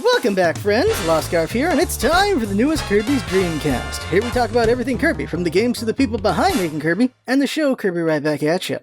Welcome back, friends. Lost Scarf here, and it's time for the newest Kirby's Dreamcast. Here we talk about everything Kirby, from the games to the people behind making Kirby, and the show Kirby Right Back at ya.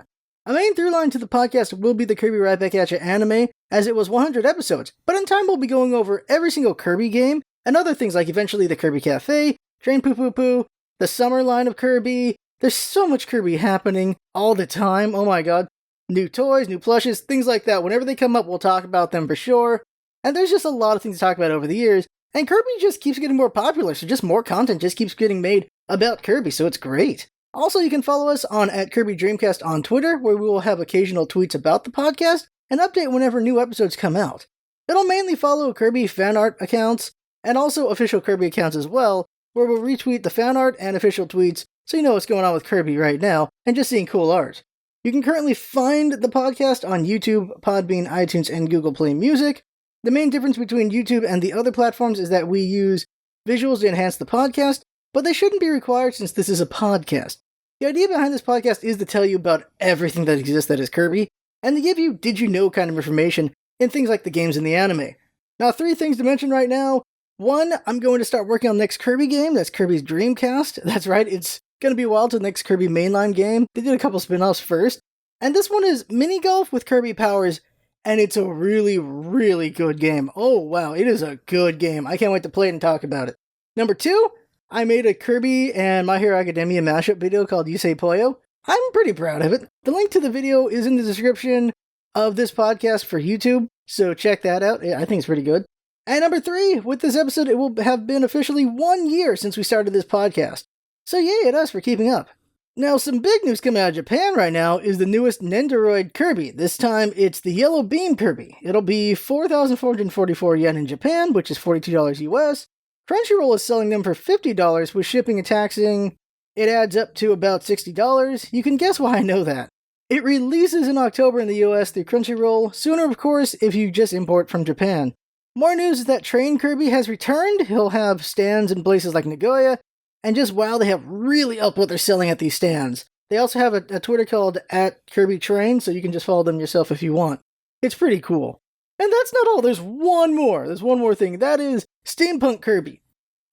A main through line to the podcast will be the Kirby Right Back at ya anime, as it was 100 episodes, but in time we'll be going over every single Kirby game, and other things like eventually the Kirby Cafe, Train Poo Poo Poo, the summer line of Kirby. There's so much Kirby happening all the time, oh my god. New toys, new plushes, things like that. Whenever they come up, we'll talk about them for sure. And there's just a lot of things to talk about over the years, and Kirby just keeps getting more popular, so just more content just keeps getting made about Kirby, so it's great. Also, you can follow us on @KirbyDreamcast on Twitter, where we will have occasional tweets about the podcast, and update whenever new episodes come out. It'll mainly follow Kirby fan art accounts, and also official Kirby accounts as well, where we'll retweet the fan art and official tweets, so you know what's going on with Kirby right now, and just seeing cool art. You can currently find the podcast on YouTube, Podbean, iTunes, and Google Play Music. The main difference between YouTube and the other platforms is that we use visuals to enhance the podcast, but they shouldn't be required since this is a podcast. The idea behind this podcast is to tell you about everything that exists that is Kirby, and to give you did you know kind of information in things like the games and the anime. Now, 3 things to mention right now. 1, I'm going to start working on the next Kirby game, that's Kirby's Dreamcast. That's right, it's going to be a while to the next Kirby mainline game. They did a couple spin-offs first. And this one is mini golf with Kirby powers, and it's a really, really good game. Oh, wow, it is a good game. I can't wait to play it and talk about it. Number 2, I made a Kirby and My Hero Academia mashup video called Yusei Poyo. I'm pretty proud of it. The link to the video is in the description of this podcast for YouTube, so check that out. I think it's pretty good. And number 3, with this episode, it will have been officially 1 year since we started this podcast. So yay at us for keeping up. Now, some big news coming out of Japan right now is the newest Nendoroid Kirby. This time, it's the Yellow Beam Kirby. It'll be 4,444 yen in Japan, which is $42 US. Crunchyroll is selling them for $50 with shipping and taxing. It adds up to about $60. You can guess why I know that. It releases in October in the US through Crunchyroll, sooner of course if you just import from Japan. More news is that Train Kirby has returned. He'll have stands in places like Nagoya, and just wow, they have really upped what they're selling at these stands. They also have a Twitter called @KirbyTrain, so you can just follow them yourself if you want. It's pretty cool. And that's not all, there's one more. There's one more thing. That is Steampunk Kirby.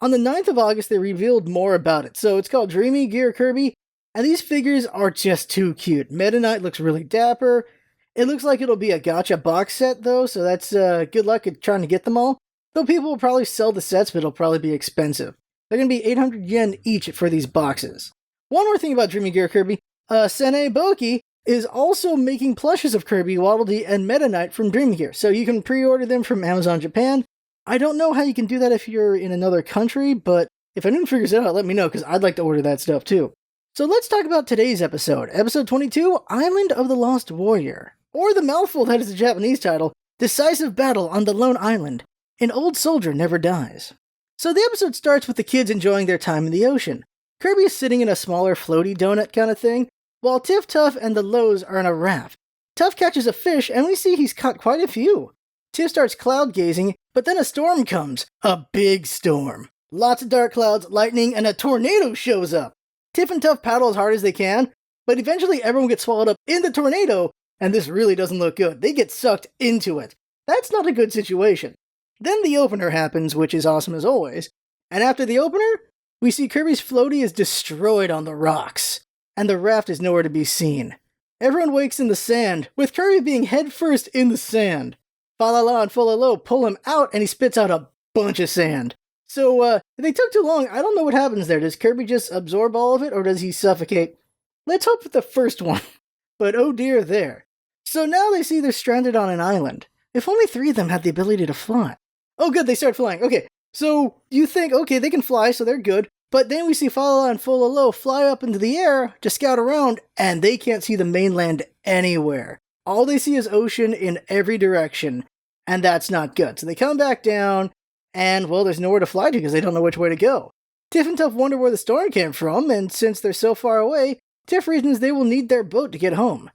On the 9th of August, they revealed more about it. So it's called Dreamy Gear Kirby, and these figures are just too cute. Meta Knight looks really dapper. It looks like it'll be a gacha box set, though, so that's good luck at trying to get them all. Though people will probably sell the sets, but it'll probably be expensive. They're going to be 800 yen each for these boxes. One more thing about Dreamy Gear Kirby, Sene Boki is also making plushes of Kirby, Waddle Dee, and Meta Knight from Dreamy Gear, so you can pre-order them from Amazon Japan. I don't know how you can do that if you're in another country, but if anyone figures it out, let me know, because I'd like to order that stuff too. So let's talk about today's episode. Episode 22, Island of the Lost Warrior. Or the mouthful that is the Japanese title, Decisive Battle on the Lone Island. An old soldier never dies. So the episode starts with the kids enjoying their time in the ocean. Kirby is sitting in a smaller floaty donut kind of thing, while Tiff, Tuff, and the Lows are in a raft. Tuff catches a fish, and we see he's caught quite a few. Tiff starts cloud gazing, but then a storm comes. A big storm. Lots of dark clouds, lightning, and a tornado shows up. Tiff and Tuff paddle as hard as they can, but eventually everyone gets swallowed up in the tornado, and this really doesn't look good. They get sucked into it. That's not a good situation. Then the opener happens, which is awesome as always, and after the opener, we see Kirby's floaty is destroyed on the rocks, and the raft is nowhere to be seen. Everyone wakes in the sand, with Kirby being headfirst in the sand. Falala and Fololo pull him out, and he spits out a bunch of sand. So, if they took too long, I don't know what happens there. Does Kirby just absorb all of it, or does he suffocate? Let's hope for the first one. But oh dear there. So now they see they're stranded on an island. If only 3 of them had the ability to fly. Oh good, they start flying. Okay, so you think, okay, they can fly, so they're good. But then we see Falala and Fololo fly up into the air to scout around, and they can't see the mainland anywhere. All they see is ocean in every direction, and that's not good. So they come back down, and, well, there's nowhere to fly to because they don't know which way to go. Tiff and Tuff wonder where the storm came from, and since they're so far away, Tiff reasons they will need their boat to get home.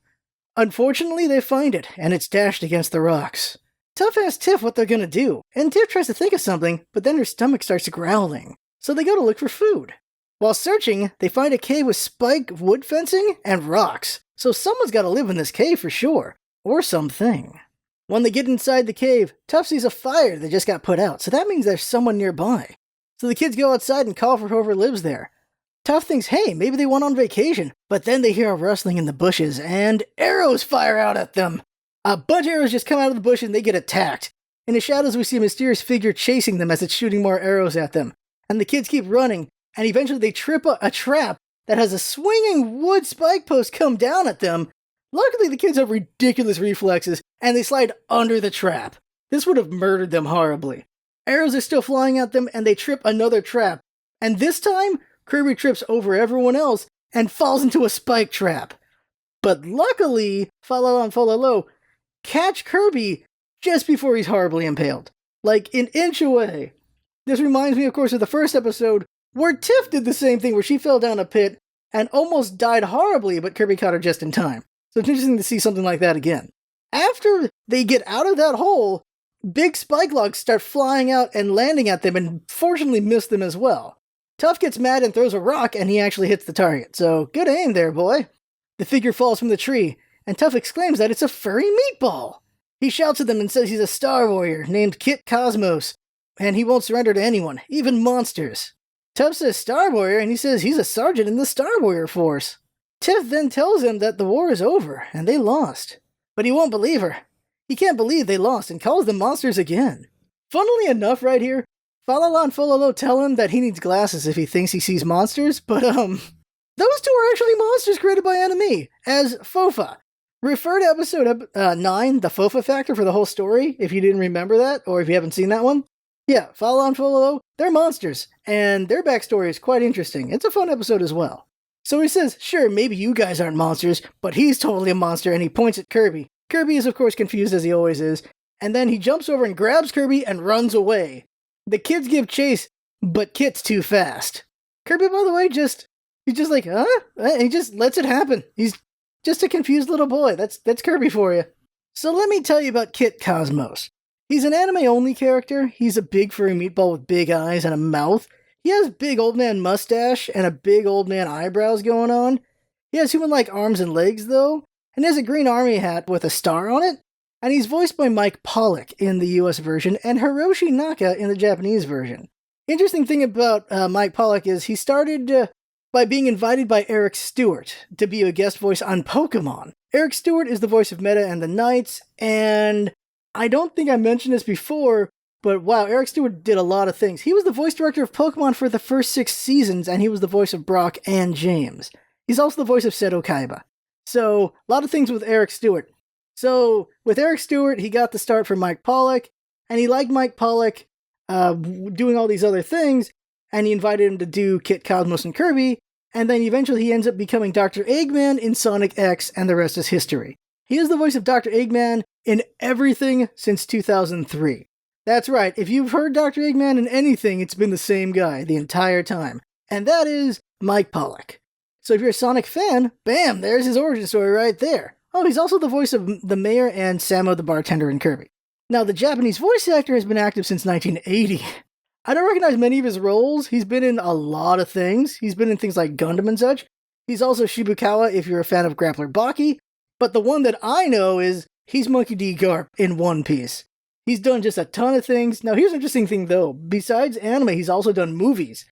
Unfortunately, they find it, and it's dashed against the rocks. Tuff asks Tiff what they're gonna do, and Tiff tries to think of something, but then her stomach starts growling. So they go to look for food. While searching, they find a cave with spiked wood fencing and rocks. So someone's gotta live in this cave for sure. Or something. When they get inside the cave, Tuff sees a fire that just got put out, so that means there's someone nearby. So the kids go outside and call for whoever lives there. Tuff thinks, hey, maybe they went on vacation, but then they hear a rustling in the bushes, and arrows fire out at them. A bunch of arrows just come out of the bush and they get attacked. In the shadows, we see a mysterious figure chasing them as it's shooting more arrows at them. And the kids keep running, and eventually they trip a trap that has a swinging wood spike post come down at them. Luckily, the kids have ridiculous reflexes, and they slide under the trap. This would have murdered them horribly. Arrows are still flying at them, and they trip another trap. And this time, Kirby trips over everyone else and falls into a spike trap. But luckily, Falala and Falalo catch Kirby just before he's horribly impaled. Like an inch away. This reminds me, of course, of the first episode, where Tiff did the same thing, where she fell down a pit and almost died horribly, but Kirby caught her just in time. So it's interesting to see something like that again. After they get out of that hole, big spike logs start flying out and landing at them, and fortunately miss them as well. Tuff gets mad and throws a rock, and he actually hits the target. So good aim there, boy. The figure falls from the tree, and Tuff exclaims that it's a furry meatball. He shouts at them and says he's a Star Warrior named Kit Cosmos, and he won't surrender to anyone, even monsters. Tuff says Star Warrior, and he says he's a sergeant in the Star Warrior force. Tiff then tells him that the war is over, and they lost. But he won't believe her. He can't believe they lost, and calls them monsters again. Funnily enough, right here, Falala and Fololo tell him that he needs glasses if he thinks he sees monsters, but those two are actually monsters created by Enemy, as Fofa. Refer to episode 9, the Fofa factor for the whole story, if you didn't remember that, or if you haven't seen that one. Yeah, Falala and Fololo, they're monsters, and their backstory is quite interesting. It's a fun episode as well. So he says, sure, maybe you guys aren't monsters, but he's totally a monster, and he points at Kirby. Kirby is, of course, confused as he always is, and then he jumps over and grabs Kirby and runs away. The kids give chase, but Kit's too fast. Kirby, by the way, he's just like, huh? He just lets it happen. He's just a confused little boy. That's Kirby for you. So let me tell you about Kit Cosmos. He's an anime-only character. He's a big furry meatball with big eyes and a mouth. He has big old man mustache and a big old man eyebrows going on. He has human-like arms and legs, though, and he has a green army hat with a star on it. And he's voiced by Mike Pollock in the US version and Hiroshi Naka in the Japanese version. Interesting thing about Mike Pollock is he started by being invited by Eric Stewart to be a guest voice on Pokemon. Eric Stewart is the voice of Meta and the Knights, and I don't think I mentioned this before, but wow, Eric Stewart did a lot of things. He was the voice director of Pokemon for the first 6 seasons, and he was the voice of Brock and James. He's also the voice of Seto Kaiba. So, a lot of things with Eric Stewart. So, with Eric Stewart, he got the start from Mike Pollock, and he liked Mike Pollock doing all these other things, and he invited him to do Kit Cosmos and Kirby, and then eventually he ends up becoming Dr. Eggman in Sonic X, and the rest is history. He is the voice of Dr. Eggman in everything since 2003. That's right, if you've heard Dr. Eggman in anything, it's been the same guy the entire time, and that is Mike Pollock. So if you're a Sonic fan, bam, there's his origin story right there. Oh, he's also the voice of the mayor and Samo the bartender in Kirby. Now, the Japanese voice actor has been active since 1980. I don't recognize many of his roles. He's been in a lot of things. He's been in things like Gundam and such. He's also Shibukawa if you're a fan of Grappler Baki. But the one that I know is he's Monkey D. Garp in One Piece. He's done just a ton of things. Now, here's an interesting thing, though. Besides anime, he's also done movies.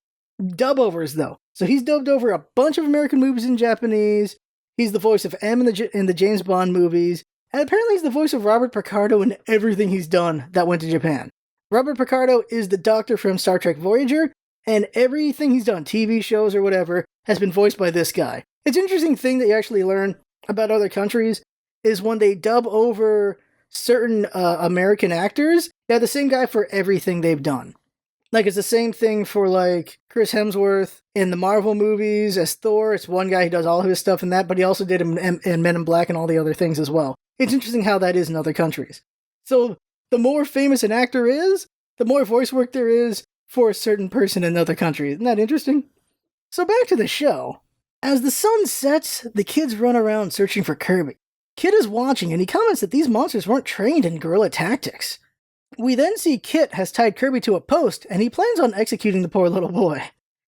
Dub-overs, though. So he's dubbed over a bunch of American movies in Japanese. He's the voice of M in the James Bond movies. And apparently he's the voice of Robert Picardo in everything he's done that went to Japan. Robert Picardo is the Doctor from Star Trek Voyager, and everything he's done, TV shows or whatever, has been voiced by this guy. It's an interesting thing that you actually learn about other countries, is when they dub over certain American actors, they're the same guy for everything they've done. Like, it's the same thing for, like, Chris Hemsworth in the Marvel movies as Thor. It's one guy who does all of his stuff in that, but he also did him in Men in Black and all the other things as well. It's interesting how that is in other countries. So, the more famous an actor is, the more voice work there is for a certain person in another country. Isn't that interesting? So, back to the show. As the sun sets, the kids run around searching for Kirby. Kit is watching, and he comments that these monsters weren't trained in guerrilla tactics. We then see Kit has tied Kirby to a post, and he plans on executing the poor little boy.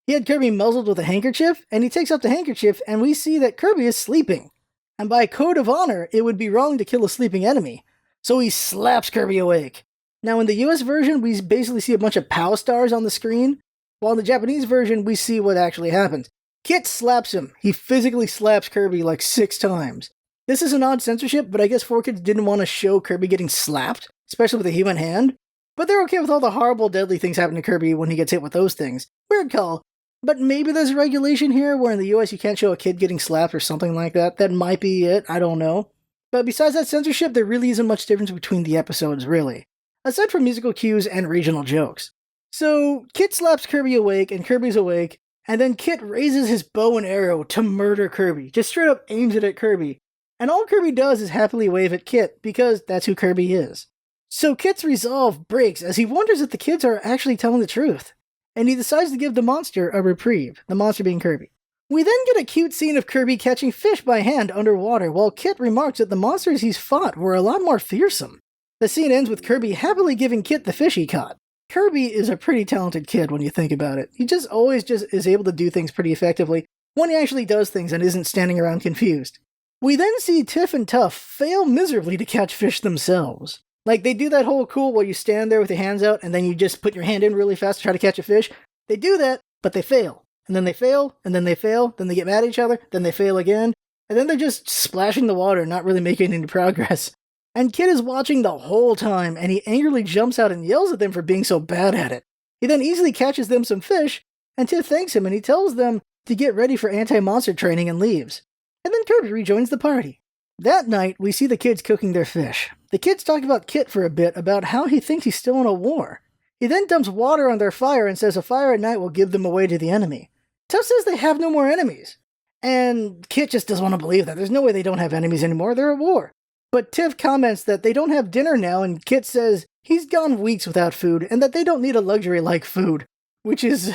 He had Kirby muzzled with a handkerchief, and he takes up the handkerchief, and we see that Kirby is sleeping. And by code of honor, it would be wrong to kill a sleeping enemy. So he slaps Kirby awake. Now in the US version, we basically see a bunch of POW stars on the screen, while in the Japanese version, we see what actually happens. Kit slaps him. He physically slaps Kirby like 6 times. This is an odd censorship, but I guess 4Kids didn't want to show Kirby getting slapped, especially with a human hand. But they're okay with all the horrible, deadly things happening to Kirby when he gets hit with those things. Weird call. But maybe there's a regulation here where in the US you can't show a kid getting slapped or something like that. That might be it. I don't know. But besides that censorship, there really isn't much difference between the episodes, really. Aside from musical cues and regional jokes. So, Kit slaps Kirby awake, and Kirby's awake, and then Kit raises his bow and arrow to murder Kirby. Just straight up aims it at Kirby. And all Kirby does is happily wave at Kit, because that's who Kirby is. So Kit's resolve breaks as he wonders if the kids are actually telling the truth. And he decides to give the monster a reprieve, the monster being Kirby. We then get a cute scene of Kirby catching fish by hand underwater, while Kit remarks that the monsters he's fought were a lot more fearsome. The scene ends with Kirby happily giving Kit the fish he caught. Kirby is a pretty talented kid when you think about it. He always is able to do things pretty effectively when he actually does things and isn't standing around confused. We then see Tiff and Tuff fail miserably to catch fish themselves. Like, they do that whole cool where you stand there with your hands out and then you just put your hand in really fast to try to catch a fish. They do that, but they fail. And then they fail, and then they fail, then they get mad at each other, then they fail again, and then they're just splashing the water, not really making any progress. And Kid is watching the whole time, and he angrily jumps out and yells at them for being so bad at it. He then easily catches them some fish, and Tiff thanks him and he tells them to get ready for anti-monster training and leaves. And then Kirby rejoins the party. That night, we see the kids cooking their fish. The kids talk about Kit for a bit about how he thinks he's still in a war. He then dumps water on their fire and says a fire at night will give them away to the enemy. Tuff says they have no more enemies. And Kit just doesn't want to believe that. There's no way they don't have enemies anymore. They're at war. But Tiff comments that they don't have dinner now, and Kit says he's gone weeks without food and that they don't need a luxury like food. Which is,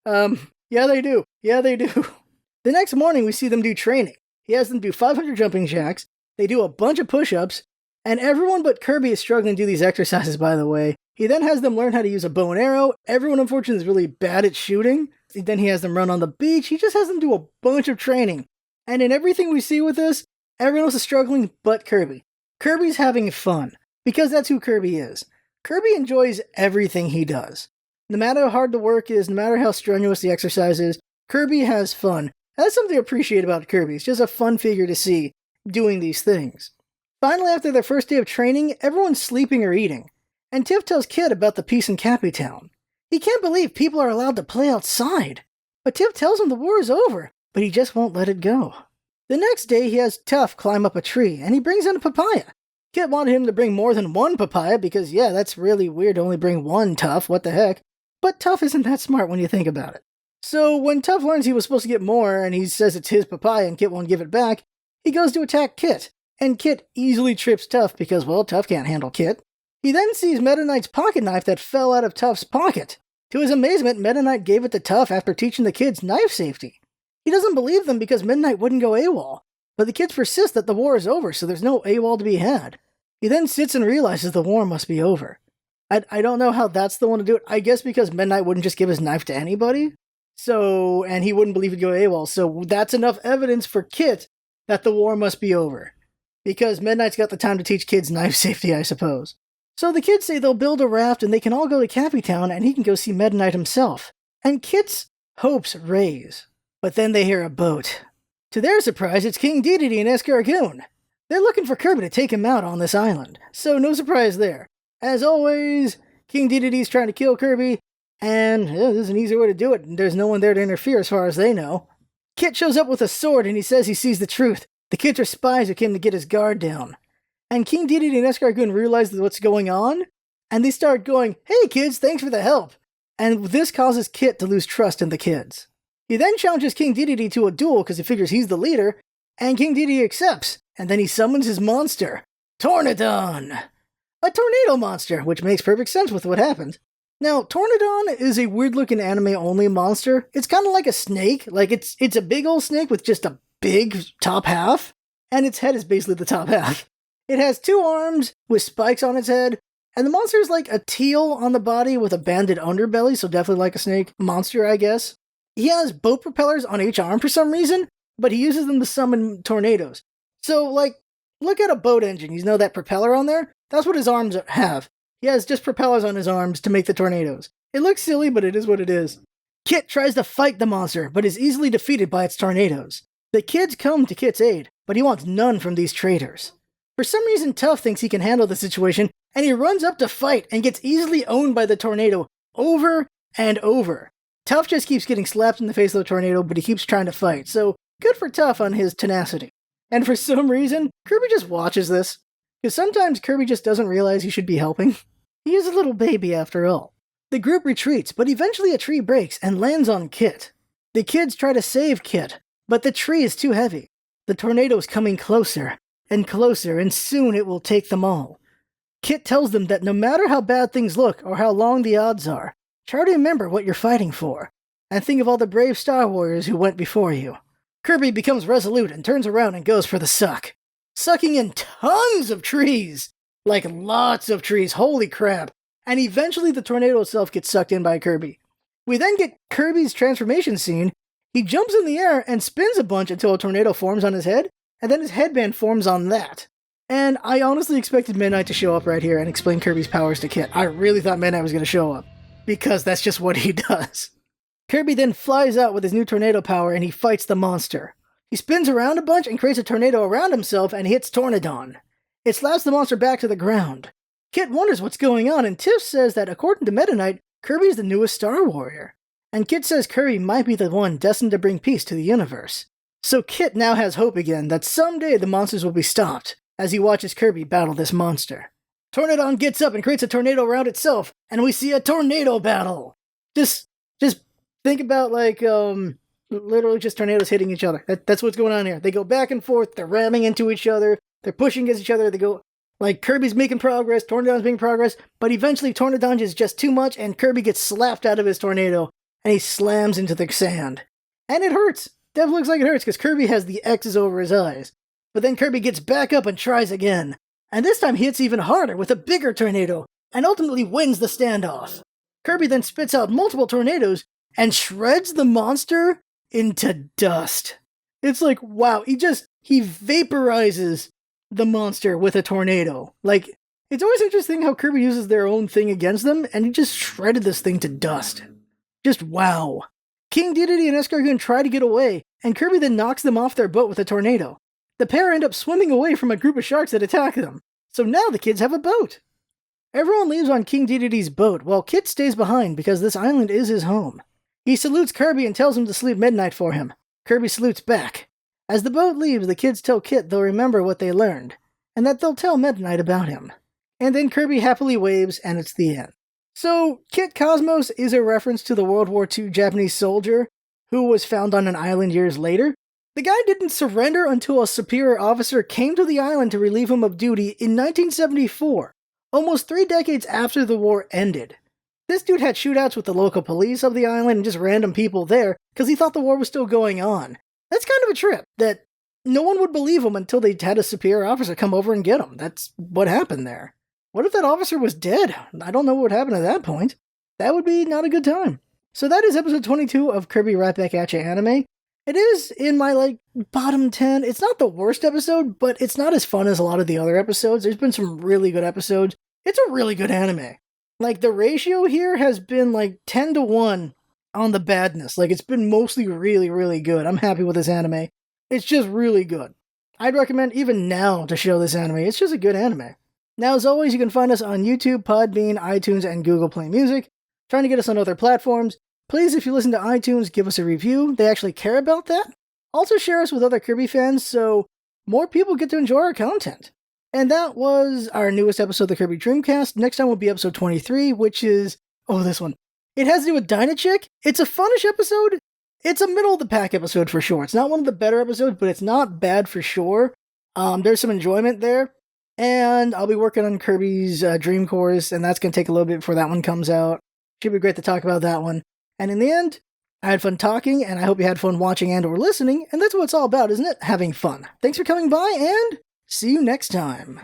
yeah they do. Yeah they do. The next morning we see them do training. He has them do 500 jumping jacks, they do a bunch of push-ups, and everyone but Kirby is struggling to do these exercises, by the way. He then has them learn how to use a bow and arrow. Everyone, unfortunately, is really bad at shooting. Then he has them run on the beach. He just has them do a bunch of training. And in everything we see with this, everyone else is struggling but Kirby. Kirby's having fun, because that's who Kirby is. Kirby enjoys everything he does. No matter how hard the work is, no matter how strenuous the exercise is, Kirby has fun. And that's something to appreciate about Kirby. It's just a fun figure to see doing these things. Finally, after their first day of training, everyone's sleeping or eating. And Tiff tells Kid about the peace in Cappy Town. He can't believe people are allowed to play outside. But Tiff tells him the war is over, but he just won't let it go. The next day, he has Tuff climb up a tree, and he brings in a papaya. Kid wanted him to bring more than one papaya, because yeah, that's really weird to only bring one Tuff, what the heck. But Tuff isn't that smart when you think about it. So when Tuff learns he was supposed to get more, and he says it's his papaya and Kit won't give it back, he goes to attack Kit. And Kit easily trips Tuff because, well, Tuff can't handle Kit. He then sees Meta Knight's pocket knife that fell out of Tuff's pocket. To his amazement, Meta Knight gave it to Tuff after teaching the kids knife safety. He doesn't believe them because Meta Knight wouldn't go AWOL, but the kids persist that the war is over, so there's no AWOL to be had. He then sits and realizes the war must be over. I don't know how that's the one to do it. I guess because Meta Knight wouldn't just give his knife to anybody. So, and he wouldn't believe he'd go AWOL, so that's enough evidence for Kit that the war must be over. Because Meta Knight's got the time to teach kids knife safety, I suppose. So the kids say they'll build a raft and they can all go to Cappy Town and he can go see Meta Knight himself. And Kit's hopes raise. But then they hear a boat. To their surprise, it's King Dedede and Escargoon. They're looking for Kirby to take him out on this island. So no surprise there. As always, King Dedede's trying to kill Kirby, and there's an easier way to do it, and there's no one there to interfere as far as they know. Kit shows up with a sword and he says he sees the truth. The kids are spies who came to get his guard down. And King Dedede and Escargoon realize what's going on, and they start going, "Hey kids, thanks for the help." And this causes Kit to lose trust in the kids. He then challenges King Dedede to a duel because he figures he's the leader, and King Dedede accepts, and then he summons his monster, Tornadon, a tornado monster, which makes perfect sense with what happened. Now, Tornadon is a weird-looking anime-only monster. It's kind of like a snake. Like, it's a big old snake with just a big top half, and its head is basically the top half. It has 2 arms with spikes on its head, and the monster is like a teal on the body with a banded underbelly, so definitely like a snake monster, I guess. He has boat propellers on each arm for some reason, but he uses them to summon tornadoes. So, like, look at a boat engine. You know that propeller on there? That's what his arms have. He has just propellers on his arms to make the tornadoes. It looks silly, but it is what it is. Kit tries to fight the monster, but is easily defeated by its tornadoes. The kids come to Kit's aid, but he wants none from these traitors. For some reason, Tough thinks he can handle the situation, and he runs up to fight and gets easily owned by the tornado over and over. Tough just keeps getting slapped in the face of the tornado, but he keeps trying to fight, so good for Tough on his tenacity. And for some reason, Kirby just watches this, because sometimes Kirby just doesn't realize he should be helping. He is a little baby after all. The group retreats, but eventually a tree breaks and lands on Kit. The kids try to save Kit, but the tree is too heavy. The tornado is coming closer and closer, and soon it will take them all. Kit tells them that no matter how bad things look or how long the odds are, try to remember what you're fighting for, and think of all the brave Star Warriors who went before you. Kirby becomes resolute and turns around and goes for the suck, sucking in tons of trees. Like lots of trees, holy crap. And eventually the tornado itself gets sucked in by Kirby. We then get Kirby's transformation scene. He jumps in the air and spins a bunch until a tornado forms on his head, and then his headband forms on that. And I honestly expected Midnight to show up right here and explain Kirby's powers to Kit. I really thought Midnight was going to show up, because that's just what he does. Kirby then flies out with his new tornado power and he fights the monster. He spins around a bunch and creates a tornado around himself and hits Tornadon. It slaps the monster back to the ground. Kit wonders what's going on, and Tiff says that according to Meta Knight, Kirby's the newest Star Warrior. And Kit says Kirby might be the one destined to bring peace to the universe. So Kit now has hope again that someday the monsters will be stopped, as he watches Kirby battle this monster. Tornadon gets up and creates a tornado around itself, and we see a tornado battle! Just think about literally just tornadoes hitting each other. That's what's going on here. They go back and forth, they're ramming into each other, they're pushing against each other, they go, Kirby's making progress, Tornadon's making progress, but eventually Tornadon is just too much, and Kirby gets slapped out of his tornado, and he slams into the sand. And it hurts. Definitely looks like it hurts, because Kirby has the X's over his eyes. But then Kirby gets back up and tries again, and this time he hits even harder with a bigger tornado, and ultimately wins the standoff. Kirby then spits out multiple tornadoes, and shreds the monster into dust. It's like, wow, he vaporizes the monster with a tornado. It's always interesting how Kirby uses their own thing against them, and he just shredded this thing to dust. Just wow. King Dedede and Escargoon try to get away, and Kirby then knocks them off their boat with a tornado. The pair end up swimming away from a group of sharks that attack them, so now the kids have a boat. Everyone leaves on King Dedede's boat, while Kit stays behind because this island is his home. He salutes Kirby and tells him to sleep midnight for him. Kirby salutes back. As the boat leaves, the kids tell Kit they'll remember what they learned, and that they'll tell Midnight about him. And then Kirby happily waves, and it's the end. So, Kit Cosmos is a reference to the World War II Japanese soldier who was found on an island years later. The guy didn't surrender until a superior officer came to the island to relieve him of duty in 1974, almost 3 decades after the war ended. This dude had shootouts with the local police of the island and just random people there because he thought the war was still going on. That's kind of a trip that no one would believe him until they had a superior officer come over and get him. That's what happened there. What if that officer was dead? I don't know what would happen at that point. That would be not a good time. So that is episode 22 of Kirby Right Back at Ya Anime. It is in my, bottom 10. It's not the worst episode, but it's not as fun as a lot of the other episodes. There's been some really good episodes. It's a really good anime. The ratio here has been, 10 to 1 on the badness. It's been mostly really, really good. I'm happy with this anime. It's just really good. I'd recommend even now to show this anime. It's just a good anime. Now, as always, you can find us on YouTube, Podbean, iTunes, and Google Play Music. Trying to get us on other platforms. Please, if you listen to iTunes, give us a review. They actually care about that. Also share us with other Kirby fans so more people get to enjoy our content. And that was our newest episode of the Kirby Dreamcast. Next time will be episode 23, which is... this one. It has to do with Dynachick. It's a funnish episode. It's a middle-of-the-pack episode for sure. It's not one of the better episodes, but it's not bad for sure. There's some enjoyment there. And I'll be working on Kirby's Dream Course, and that's going to take a little bit before that one comes out. Should be great to talk about that one. And in the end, I had fun talking, and I hope you had fun watching and or listening, and that's what it's all about, isn't it? Having fun. Thanks for coming by, and see you next time.